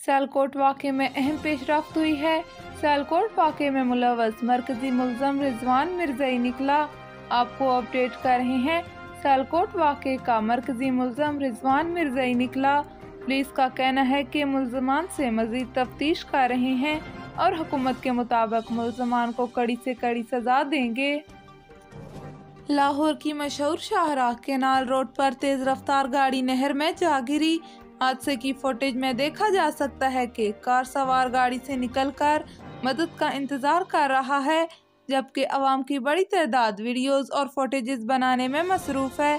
सियालकोट वाक़े में अहम पेशरफ्त हुई है। सियालकोट वाक़े में मुलव्वस मरकजी मुल्ज़म रिजवान मिर्ज़ई निकला। आपको अपडेट कर रहे हैं। सियालकोट वाक़े का मरकजी मुल्ज़म रिजवान मिर्ज़ई निकला। पुलिस का कहना है कि मुल्ज़मान से मज़ीद तफ्तीश कर रहे हैं और हुकूमत के मुताबिक मुल्ज़मान को कड़ी से कड़ी सज़ा देंगे। लाहौर की मशहूर शाहराह केनाल रोड पर तेज़ रफ्तार गाड़ी नहर में जा गिरी। हादसे की फुटेज में देखा जा सकता है कि कार सवार गाड़ी से निकलकर मदद का इंतजार कर रहा है, जबकि अवाम की बड़ी तादाद वीडियोस और फुटेजेस बनाने में मसरूफ है।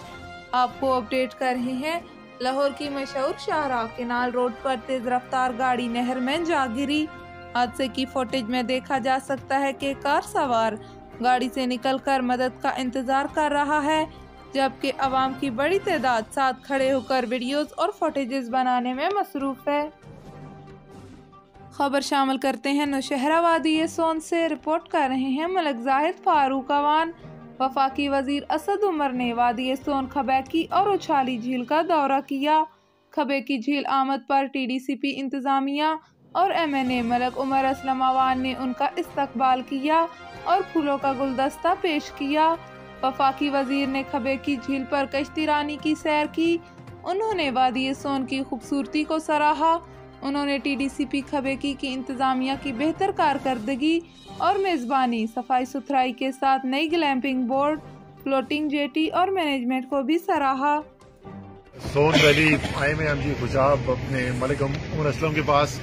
आपको अपडेट कर रहे हैं। लाहौर की मशहूर शाहराह केनाल रोड पर तेज रफ्तार गाड़ी नहर में जा गिरी। हादसे की फुटेज में देखा जा सकता है कि कार सवार गाड़ी से निकलकर मदद का इंतजार कर रहा है, जबकि अवाम की बड़ी तादाद साथ खड़े होकर वीडियोस और फुटेजेस बनाने में मसरूफ है। खबर शामिल करते हैं नौशहरा वादी सोन से। रिपोर्ट कर रहे हैं मलिक जाहिद फारूक अवान। वफाकी वजीर असद उमर ने वादी सोन खबैकी और उछाली झील का दौरा किया। खबैकी झील आमद पर TDCP इंतजामिया और MNA मलिक उमर असलम अवान ने उनका इस्तकबाल किया और फूलों का गुलदस्ता पेश किया। वफाकी वजीर ने खबैकी झील पर कश्ती रानी की सैर की। उन्होंने वादी सोन की खूबसूरती को सराहा। उन्होंने TDCP खबैकी की इंतजामिया की बेहतर कारकर्दगी और मेज़बानी, सफाई सुथराई के साथ नई ग्लैम्पिंग बोर्ड, फ्लोटिंग जेटी और मैनेजमेंट को भी सराहा। सोन वैली आए में हम जी खुशाब अपने मलिक उमर असलम के पास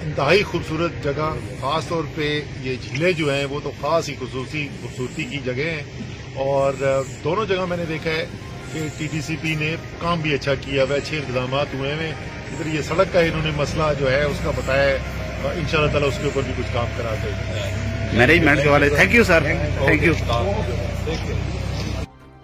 इंतहाई खूबसूरत जगह, ख़ास तौर पे ये झीलें जो हैं वो तो ख़ास ही खूबसूरती की जगह हैं। और दोनों जगह मैंने देखा है कि TDCP ने काम भी अच्छा किया हुआ है, अच्छे इंतजाम हुए हैं। इधर ये सड़क का इन्होंने मसला जो है उसका बताया है, इंशाअल्लाह ताला उसके ऊपर भी कुछ काम कराते हैं मैनेजमेंट के वाले। Thank you sir, thank you.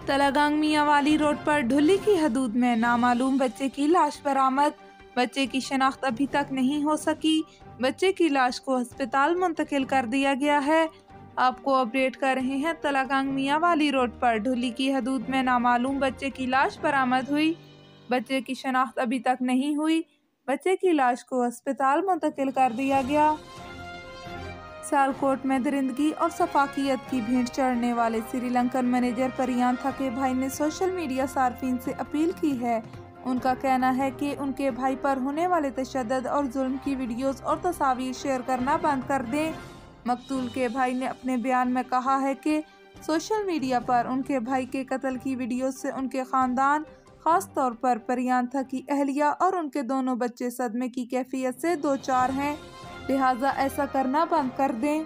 Talagang Mianwali road पर ढुली की हदूद में नामालूम बच्चे की लाश बरामद। बच्चे की शनाख्त अभी तक नहीं हो सकी। बच्चे की लाश को अस्पताल मुंतकिल कर दिया गया है। आपको अपडेट कर रहे हैं। तलागांग मियांवाली रोड पर ढुली की हदूद में नामालूम बच्चे की लाश बरामद हुई। बच्चे की शनाख्त अभी तक नहीं हुई। बच्चे की लाश को अस्पताल मुंतकिल कर दिया गया। सियालकोट में दरिंदगी और सफाकियत की भेंट चढ़ने वाले श्रीलंकन मैनेजर परियांथा के भाई ने सोशल मीडिया सार्फिन से अपील की है। उनका कहना है कि उनके भाई पर होने वाले तशद्दुद और जुल्म की वीडियोस और तस्वीर शेयर करना बंद कर दें। मकतूल के भाई ने अपने बयान में कहा है कि सोशल मीडिया पर उनके भाई के कत्ल की वीडियोस से उनके ख़ानदान, ख़ास तौर पर परियांथा की अहलिया और उनके दोनों बच्चे सदमे की कैफियत से दो चार हैं, लिहाजा ऐसा करना बंद कर दें।